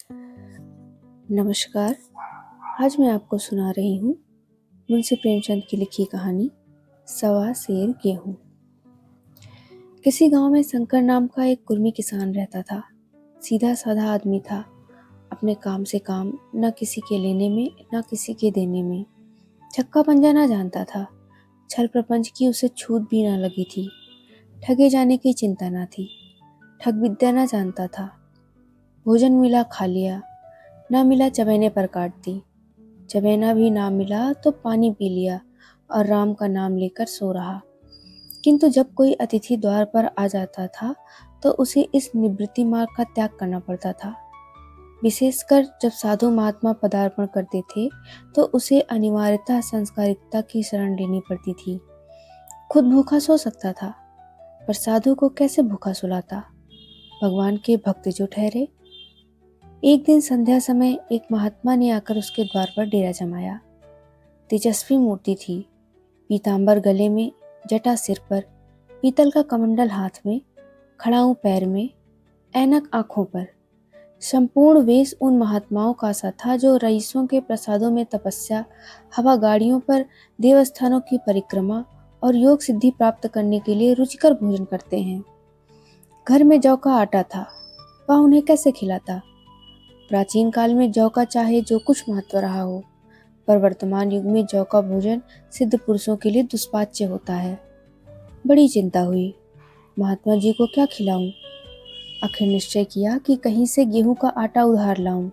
नमस्कार। आज मैं आपको सुना रही हूँ मुंशी प्रेमचंद की लिखी कहानी सवा सेर गेहूँ। किसी गांव में शंकर नाम का एक कुर्मी किसान रहता था। सीधा साधा आदमी था। अपने काम से काम, न किसी के लेने में न किसी के देने में। छक्का पंजा ना जानता था। छल प्रपंच की उसे छूत भी न लगी थी। ठगे जाने की चिंता न थी। ठग विद्या न जानता था। भोजन मिला खा लिया, ना मिला चबैने पर काट दी। चबैना भी ना मिला तो पानी पी लिया और राम का नाम लेकर सो रहा। किंतु जब कोई अतिथि द्वार पर आ जाता था तो उसे इस निवृत्ति मार्ग का त्याग करना पड़ता था। विशेषकर जब साधु महात्मा पदार्पण करते थे तो उसे अनिवार्यतः संस्कारिकता की शरण लेनी पड़ती थी। खुद भूखा सो सकता था, पर साधु को कैसे भूखा सुलाता? भगवान के भक्त जो ठहरे। एक दिन संध्या समय एक महात्मा ने आकर उसके द्वार पर डेरा जमाया। तेजस्वी मूर्ति थी। पीतांबर गले में, जटा सिर पर, पीतल का कमंडल हाथ में, खड़ाऊं पैर में, ऐनक आंखों पर। संपूर्ण वेश उन महात्माओं का सा था जो रईसों के प्रसादों में तपस्या, हवा गाड़ियों पर देवस्थानों की परिक्रमा और योग सिद्धि प्राप्त करने के लिए रुचिकर भोजन करते हैं। घर में जौ का आटा था, वह उन्हें कैसे खिलाता? प्राचीन काल में जौ का चाहे जो कुछ महत्व रहा हो, पर वर्तमान युग में जौ का भोजन सिद्ध पुरुषों के लिए दुष्पाच्य होता है। बड़ी चिंता हुई, महात्मा जी को क्या खिलाऊं? आखिर निश्चय किया कि कहीं से गेहूं का आटा उधार लाऊं,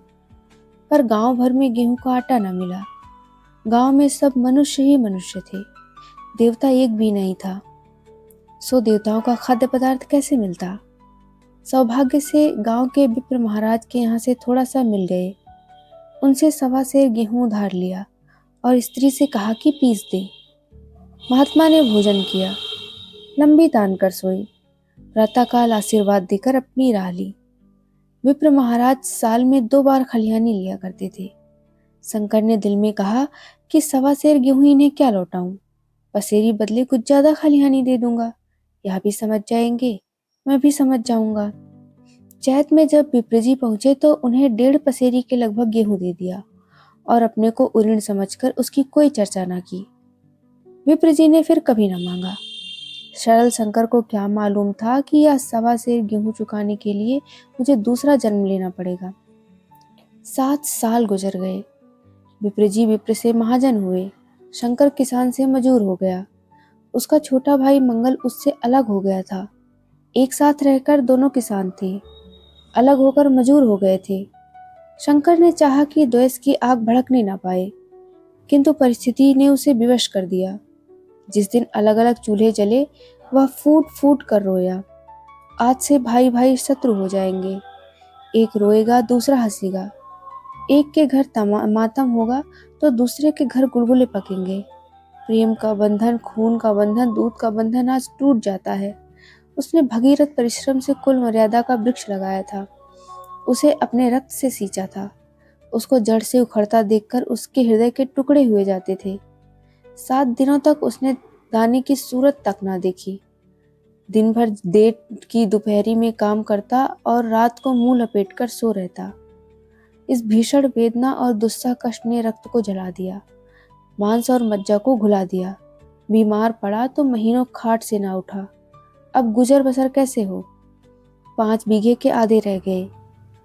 पर गांव भर में गेहूं का आटा न मिला। गांव में सब मनुष्य ही मनुष्य थे, देवता एक भी नहीं था। सो देवताओं का खाद्य पदार्थ कैसे मिलता? सौभाग्य से गांव के विप्र महाराज के यहाँ से थोड़ा सा मिल गए। उनसे सवा सेर गेहूं उधार लिया और स्त्री से कहा कि पीस दे। महात्मा ने भोजन किया, लंबी तान कर सोई। प्रातःकाल आशीर्वाद देकर अपनी राह ली। विप्र महाराज साल में 2 बार खलिहानी लिया करते थे। शंकर ने दिल में कहा कि सवा सेर गेहूं इन्हें क्या लौटाऊं, पसेरी बदले कुछ ज्यादा खलिहानी दे दूंगा। यह भी समझ जाएंगे, मैं भी समझ जाऊंगा। चैत में जब विप्र जी पहुंचे तो उन्हें 1.5 पसेरी के लगभग गेहूं दे दिया और अपने को उऋण समझकर उसकी कोई चर्चा न की। विप्र जी ने फिर कभी न मांगा। सरल शंकर को क्या मालूम था कि यह सवा सेर गेहूं चुकाने के लिए मुझे दूसरा जन्म लेना पड़ेगा। 7 साल गुजर गए। विप्र जी विप्र से महाजन हुए। शंकर किसान से मजूर हो गया। उसका छोटा भाई मंगल उससे अलग हो गया था। एक साथ रहकर दोनों किसान थे, अलग होकर मजूर हो गए थे। शंकर ने चाहा कि द्वेष की आग भड़कने न पाए, किंतु परिस्थिति ने उसे विवश कर दिया। जिस दिन अलग अलग चूल्हे जले, वह फूट फूट कर रोया। आज से भाई भाई शत्रु हो जाएंगे। एक रोएगा, दूसरा हंसेगा। एक के घर मातम होगा तो दूसरे के घर गुलगुले पकेंगे। प्रेम का बंधन, खून का बंधन, दूध का बंधन आज टूट जाता है। उसने भगीरथ परिश्रम से कुल मर्यादा का वृक्ष लगाया था, उसे अपने रक्त से सींचा था। उसको जड़ से उखड़ता देखकर उसके हृदय के टुकड़े हुए जाते थे। 7 दिनों तक उसने दाने की सूरत तक ना देखी। दिन भर देर की दोपहरी में काम करता और रात को मुंह लपेटकर सो रहता। इस भीषण वेदना और दुस्सह कष्ट ने रक्त को जला दिया, मांस और मज्जा को घुला दिया। बीमार पड़ा तो महीनों खाट से ना उठा। अब गुजर बसर कैसे हो? 5 बीघे के आधे रह गए,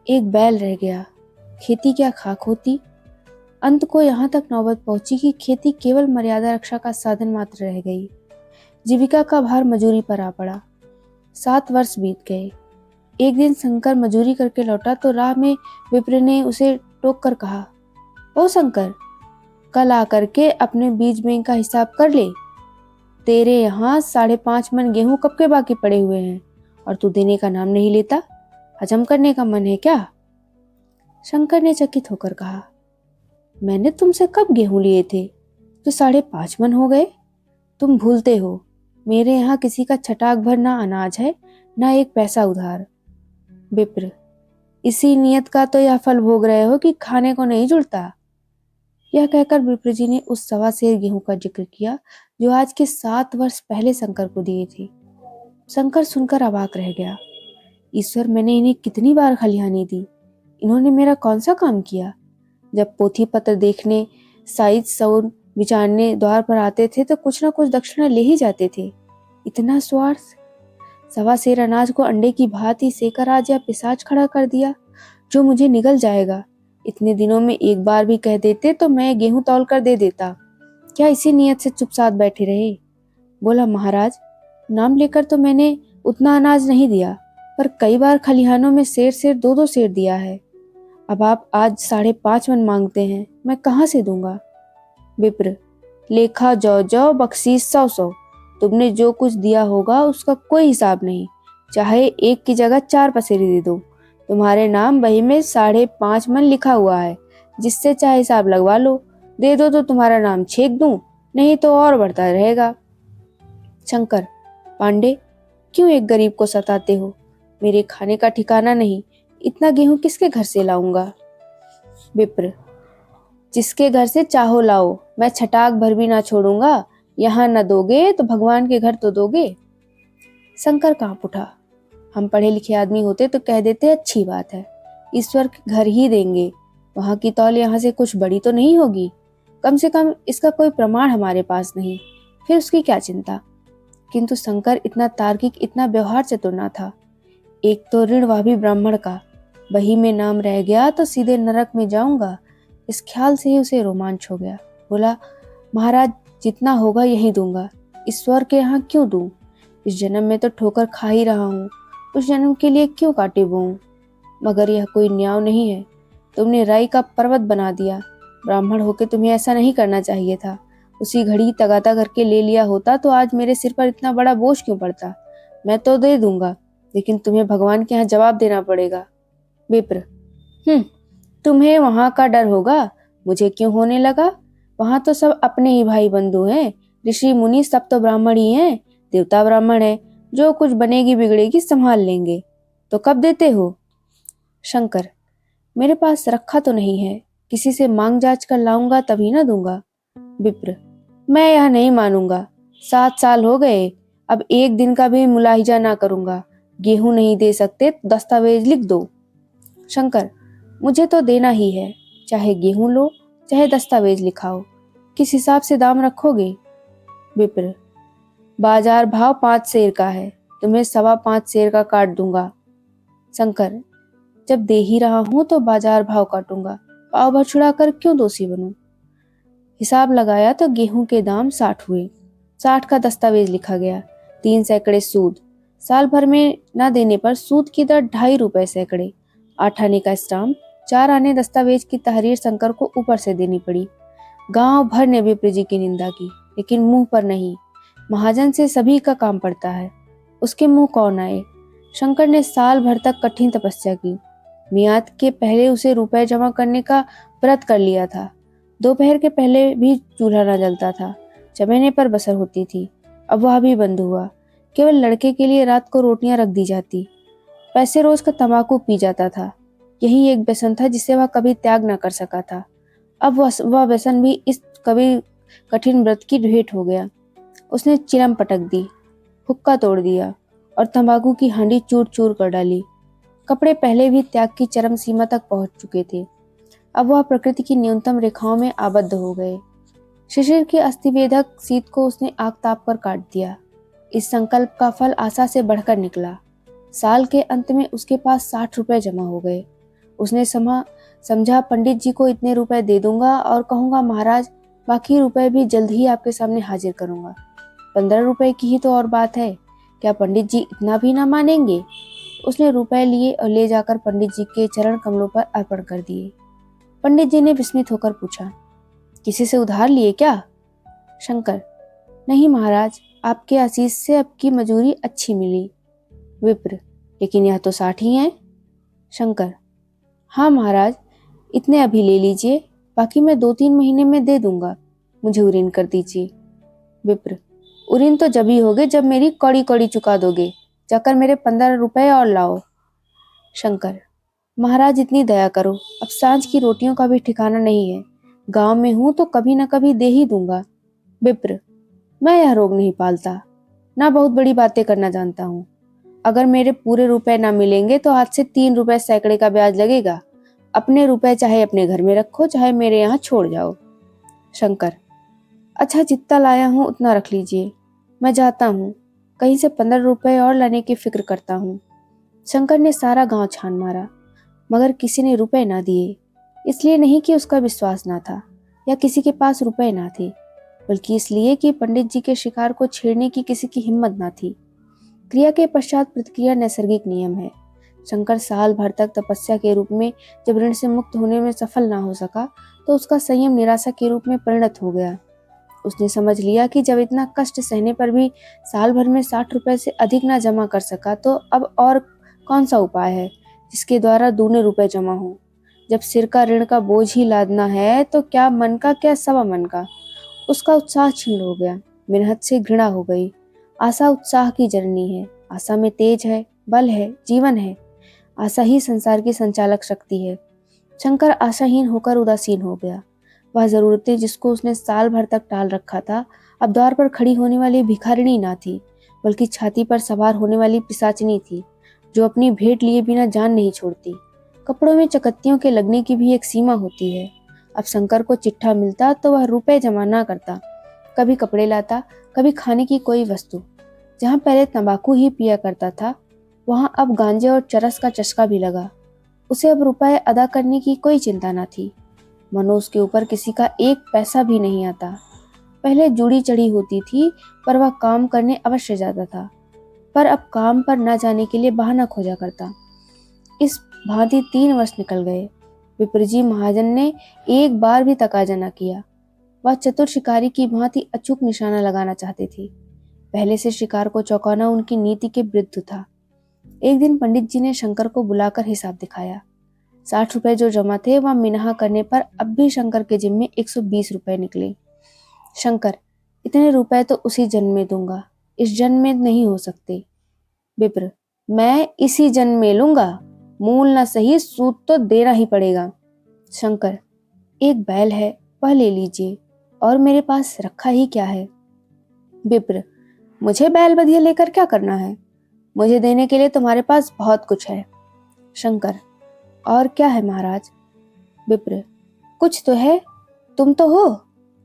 एक बैल रह गया। खेती क्या खाक होती। अंत को यहाँ तक नौबत पहुंची कि खेती केवल मर्यादा रक्षा का साधन मात्र रह गई। जीविका का भार मजूरी पर आ पड़ा। 7 वर्ष बीत गए। एक दिन शंकर मजूरी करके लौटा तो राह में विप्र ने उसे टोक कर कहा, ओ शंकर, कल आकर के अपने बीज बैंक का हिसाब कर ले। तेरे यहाँ 5.5 मन गेहूं कब के बाकी पड़े हुए हैं और तू देने का नाम नहीं लेता। हजम करने का मन है क्या? शंकर ने चकित होकर कहा, मैंने तुमसे कब गेहूं लिए थे जो 5.5 मन हो गए? तुम भूलते हो, मेरे यहाँ किसी का छटाक भर ना अनाज है, ना एक पैसा उधार। विप्र, इसी नियत का तो यह फल भोग रहे हो कि खाने को नहीं जुड़ता। यह कहकर विप्र जी ने उस सवा सेर गेहूं का जिक्र किया जो आज के 7 वर्ष पहले शंकर को दिए थे। शंकर सुनकर अवाक रह गया। ईश्वर, मैंने इन्हें कितनी बार खलिहानी दी, इन्होंने मेरा कौन सा काम किया? जब पोथी पत्र देखने, साइज सौर विचारने द्वार पर आते थे तो कुछ ना कुछ दक्षिणा ले ही जाते थे। इतना स्वार्थ! सवा सेर अनाज को अंडे की भांति सेकर आज यह पिशाच खड़ा कर दिया जो मुझे निगल जाएगा। इतने दिनों में एक बार भी कह देते तो मैं गेहूं तौल कर दे देता। क्या इसी नियत से चुप साथ बैठे रहे? बोला, महाराज, नाम लेकर तो मैंने उतना अनाज नहीं दिया, पर कई बार खलिहानों में सेर सेर 2-2 सेर दिया है। अब आप आज 5.5 मन मांगते हैं, मैं कहाँ से दूंगा? विप्र, लेखा जौ जौ बख्शीश 100-100। तुमने जो कुछ दिया होगा उसका कोई हिसाब नहीं, चाहे एक की जगह 4 पसेरी दे दो। तुम्हारे नाम बही में 5.5 मन लिखा हुआ है, जिससे चाहे हिसाब लगवा लो। दे दो तो तुम्हारा नाम छेक दूं, नहीं तो और बढ़ता रहेगा। शंकर, पांडे, क्यों एक गरीब को सताते हो? मेरे खाने का ठिकाना नहीं, इतना गेहूं किसके घर से लाऊंगा? विप्र, जिसके घर से चाहो लाओ, मैं छटाक भर भी ना छोड़ूंगा। यहाँ न दोगे तो भगवान के घर तो दोगे। शंकर कांप उठा। हम पढ़े लिखे आदमी होते तो कह देते अच्छी बात है, ईश्वर के घर ही देंगे, वहां की तौल यहाँ से कुछ बड़ी तो नहीं होगी। कम से कम इसका कोई प्रमाण हमारे पास नहीं, फिर उसकी क्या चिंता। किंतु शंकर इतना तार्किक, इतना व्यवहार चतुर न था। एक तो ऋण वह भी ब्राह्मण का, बही में नाम रह गया तो सीधे नरक में जाऊंगा। इस ख्याल से ही उसे रोमांच हो गया। बोला, महाराज, जितना होगा यही दूंगा, ईश्वर के यहाँ क्यों दूं? इस जन्म में तो ठोकर खा ही रहा हूँ, उस जन्म के लिए क्यों कांटे बोऊं? मगर यह कोई न्याय नहीं है। तुमने राई का पर्वत बना दिया। ब्राह्मण होके तुम्हें ऐसा नहीं करना चाहिए था। उसी घड़ी तगादा करके ले लिया होता तो आज मेरे सिर पर इतना बड़ा बोझ क्यों पड़ता? मैं तो दे दूंगा, लेकिन तुम्हें भगवान के यहाँ जवाब देना पड़ेगा। विप्र, तुम्हें वहां का डर होगा, मुझे क्यों होने लगा? वहां तो सब अपने ही भाई बंधु हैं, ऋषि मुनि सब तो ब्राह्मण ही हैं, देवता ब्राह्मण है, जो कुछ बनेगी बिगड़ेगी संभाल लेंगे। तो कब देते हो? शंकर, मेरे पास रखा तो नहीं है, किसी से मांग जांच कर लाऊंगा तभी ना दूंगा। विप्र, मैं यह नहीं मानूंगा। 7 साल हो गए, अब एक दिन का भी मुलाहिजा ना करूंगा। गेहूं नहीं दे सकते तो दस्तावेज लिख दो। शंकर, मुझे तो देना ही है, चाहे गेहूं लो चाहे दस्तावेज लिखाओ। किस हिसाब से दाम रखोगे? विप्र, बाजार भाव 5 सेर का है, तुम्हें 5.25 सेर का काट दूंगा। शंकर, जब दे ही रहा हूं तो बाजार भाव काटूंगा, पाव भर छुड़ाकर क्यों दोषी बनूं? हिसाब लगाया तो गेहूं के दाम 60 हुए। 60 का दस्तावेज लिखा गया, 3 सैकड़े सूद। साल भर में न देने पर सूद की दर 2.5 रुपए सैकड़े। 8 आने का स्टाम्प, 4 आने दस्तावेज की तहरीर शंकर को ऊपर से देनी पड़ी। गांव भर ने विप्र जी की निंदा की, लेकिन मुंह पर नहीं। महाजन से सभी का काम पड़ता है, उसके मुंह कौन आए? शंकर ने साल भर तक कठिन तपस्या की। मियाद के पहले उसे रुपए जमा करने का व्रत कर लिया था। दोपहर के पहले भी चूल्हा न जलता था, चमेने पर बसर होती थी। अब वह भी बंद हुआ। केवल लड़के के लिए रात को रोटियां रख दी जाती। पैसे रोज का तंबाकू पी जाता था। यही एक व्यसन था जिसे वह कभी त्याग न कर सका था। अब वह व्यसन भी इस कभी कठिन व्रत की भेंट हो गया। उसने चिलम पटक दी, हुक्का तोड़ दिया और तंबाकू की हांडी चूर चूर कर डाली। कपड़े पहले भी त्याग की चरम सीमा तक पहुंच चुके थे। अब वह प्रकृति की न्यूनतम रेखाओं में आबद्ध हो गए। शिशिर की अस्थिवेदक शीत को उसने आग ताप कर काट दिया। इस संकल्प का फल आशा से बढ़कर निकला। साल के अंत में उसके पास 60 रुपए जमा हो गए। उसने समझा पंडित जी को इतने रुपए दे दूंगा और कहूंगा, महाराज, बाकी रुपए भी जल्द ही आपके सामने हाजिर करूंगा। 15 रुपए की ही तो और बात है, क्या पंडित जी इतना भी ना मानेंगे? उसने रुपए लिए और ले जाकर पंडित जी के चरण कमलों पर अर्पण कर दिए। पंडित जी ने विस्मित होकर पूछा, किसी से उधार लिए क्या? शंकर, नहीं महाराज, आपके आशीष से आपकी मजूरी अच्छी मिली। विप्र, लेकिन यह तो 60 ही है। शंकर, हाँ महाराज, इतने अभी ले लीजिए, बाकी मैं 2-3 महीने में दे दूंगा। मुझे उरीन कर दीजिए। विप्र, उरीन तो जब ही होगे जब मेरी कौड़ी कौड़ी चुका दोगे। जाकर मेरे 15 रुपए और लाओ। शंकर, महाराज इतनी दया करो, अब सांझ की रोटियों का भी ठिकाना नहीं है। गांव में हूं तो कभी न कभी दे ही दूंगा। विप्र, मैं यह रोग नहीं पालता, ना बहुत बड़ी बातें करना जानता हूँ। अगर मेरे पूरे रुपए ना मिलेंगे तो आज से 3 रुपए सैकड़े का ब्याज लगेगा। अपने रुपए चाहे अपने घर में रखो, चाहे मेरे यहाँ छोड़ जाओ। शंकर, अच्छा जितना लाया हूँ उतना रख लीजिए, मैं जाता हूँ, कहीं से 15 रुपए और लाने की फिक्र करता हूँ। शंकर ने सारा गांव छान मारा, मगर किसी ने रुपए ना दिए। इसलिए नहीं कि उसका विश्वास ना था या किसी के पास रुपए ना थे, बल्कि इसलिए कि पंडित जी के शिकार को छेड़ने की किसी की हिम्मत ना थी। क्रिया के पश्चात प्रतिक्रिया नैसर्गिक नियम है। शंकर साल भर तक तपस्या के रूप में जब ऋण से मुक्त होने में सफल ना हो सका, तो उसका संयम निराशा के रूप में परिणत हो गया। उसने समझ लिया कि जब इतना कष्ट सहने पर भी साल भर में 60 रुपए से अधिक ना जमा कर सका, तो अब और कौन सा उपाय है जिसके द्वारा दूने रुपए जमा हो। जब सिर का ऋण का बोझ ही लादना है, तो क्या मन का क्या सवा मन का। उसका उत्साह क्षीण हो गया, मेहनत से घृणा हो गई। आशा उत्साह की जननी है, आशा में तेज है, बल है, जीवन है। आशा ही संसार की संचालक शक्ति है। शंकर आशाहीन होकर उदासीन हो गया। वह जरूरतें जिसको उसने साल भर तक टाल रखा था, अब द्वार पर खड़ी होने वाली भिखारिणी ना थी, बल्कि छाती पर सवार होने वाली पिशाचिनी थी, जो अपनी भेंट लिए बिना जान नहीं छोड़ती। कपड़ों में चकत्तियों के लगने की भी एक सीमा होती है। अब शंकर को चिट्ठा मिलता तो वह रुपए जमा ना करता, कभी कपड़े लाता, कभी खाने की कोई वस्तु। जहाँ पहले तंबाकू ही पिया करता था, वहाँ अब गांजे और चरस का चस्का भी लगा। उसे अब रुपए अदा करने की कोई चिंता न थी। मनोज के ऊपर किसी का एक पैसा भी नहीं आता। पहले जुड़ी चढ़ी होती थी, पर वह काम करने अवश्य जाता था, पर अब काम पर न जाने के लिए बहाना खोजा करता। इस भांति 3 वर्ष निकल गए। विप्रजी महाजन ने एक बार भी तकाजा न किया। वह चतुर शिकारी की भांति अचूक निशाना लगाना चाहते थे। पहले से शिकार को चौंकाना उनकी नीति के विरुद्ध था। एक दिन पंडित जी ने शंकर को बुलाकर हिसाब दिखाया। 60 रुपए जो जमा थे, वह मिनाहा करने पर अब भी शंकर के जिम्मे 120 रुपए निकले। शंकर, इतने रुपए तो उसी जन्म में दूंगा, इस जन्म में नहीं हो सकते। विप्र, मैं इसी जन्म में लूंगा, मूल न सही सूद तो देना ही पड़ेगा। शंकर, एक बैल है, वह ले लीजिए, और मेरे पास रखा ही क्या है। विप्र, मुझे बैल बधिया लेकर क्या करना है, मुझे देने के लिए तुम्हारे पास बहुत कुछ है। शंकर, और क्या है महाराज। विप्र, कुछ तो है, तुम तो हो,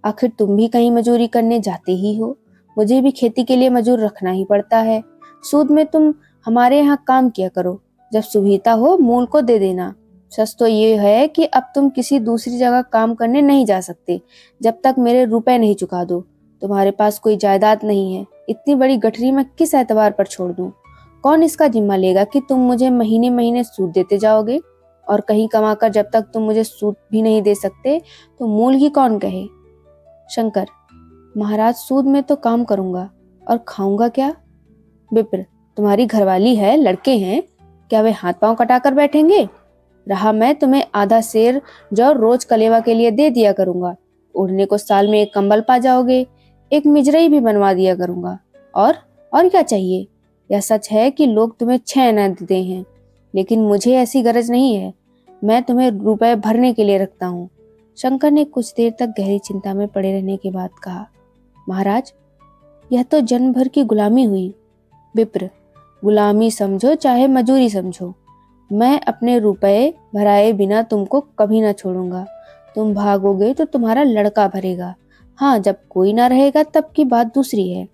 आखिर तुम भी कहीं मजूरी करने जाते ही हो, मुझे भी खेती के लिए मजूर रखना ही पड़ता है। सूद में तुम हमारे यहाँ काम किया करो, जब सुविधा हो मूल को दे देना। सच तो ये है कि अब तुम किसी दूसरी जगह काम करने नहीं जा सकते जब तक मेरे रुपए नहीं चुका दो। तुम्हारे पास कोई जायदाद नहीं है, इतनी बड़ी गठरी मैं किस एतबार पर छोड़ दूं। कौन इसका जिम्मा लेगा कि तुम मुझे महीने महीने सूद देते जाओगे, और कहीं कमाकर जब तक तुम मुझे सूद भी नहीं दे सकते तो मूल की कौन कहे। शंकर, महाराज सूद में तो काम करूंगा, और खाऊंगा क्या। विप्र, तुम्हारी घरवाली है, लड़के हैं, क्या वे हाथ पांव कटाकर बैठेंगे। रहा मैं तुम्हें आधा सेर जो रोज कलेवा के लिए दे दिया करूंगा, ओढ़ने को साल में एक कंबल पा जाओगे, एक मिजरई भी बनवा दिया करूंगा। और क्या चाहिए। यह सच है कि लोग तुम्हें 6 आना देते हैं, लेकिन मुझे ऐसी गरज नहीं है, मैं तुम्हें रुपए भरने के लिए रखता हूँ। शंकर ने कुछ देर तक गहरी चिंता में पड़े रहने के बाद कहा, महाराज, यह तो जन्म भर की गुलामी हुई। विप्र, गुलामी समझो चाहे मजूरी समझो, मैं अपने रुपए भराए बिना तुमको कभी ना छोड़ूंगा। तुम भागोगे तो तुम्हारा लड़का भरेगा, हाँ जब कोई ना रहेगा तब की बात दूसरी है।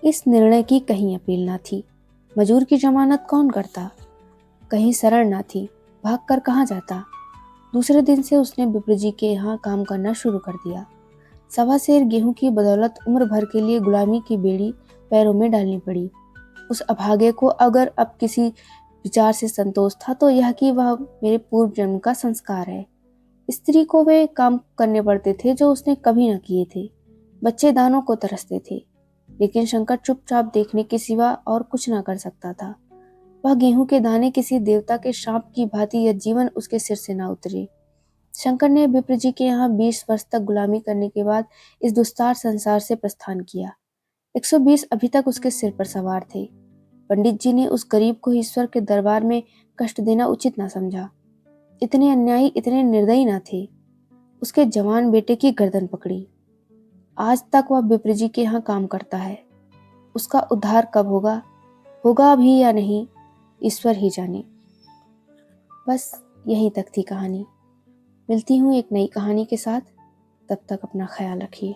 इस निर्णय की कहीं अपील ना थी। मजूर की जमानत कौन करता, कहीं शरण ना थी, भागकर कहाँ जाता। दूसरे दिन से उसने विप्र जी के यहाँ काम करना शुरू कर दिया। 1.25 सेर गेहूं की बदौलत उम्र भर के लिए गुलामी की बेड़ी पैरों में डालनी पड़ी। उस अभागे को अगर अब किसी विचार से संतोष था तो यह कि वह मेरे पूर्व जन्म का संस्कार है। स्त्री को वे काम करने पड़ते थे जो उसने कभी न किए थे। बच्चे दानों को तरसते थे, लेकिन शंकर चुपचाप देखने के सिवा और कुछ न कर सकता था। वह गेहूं के दाने किसी देवता के शाप की भांति यह जीवन उसके सिर से न उतरे। शंकर ने विप्र जी के यहाँ 20 वर्ष तक गुलामी करने के बाद इस दुस्तार संसार से प्रस्थान किया। 120 अभी तक उसके सिर पर सवार थे। पंडित जी ने उस गरीब को ईश्वर के दरबार में कष्ट देना उचित न समझा। इतने अन्यायी, इतने निर्दयी न थे। उसके जवान बेटे की गर्दन पकड़ी। आज तक वह विप्र जी के यहाँ काम करता है। उसका उद्धार कब होगा भी या नहीं, ईश्वर ही जाने। बस यहीं तक थी कहानी। मिलती हूँ एक नई कहानी के साथ, तब तक अपना ख्याल रखिए।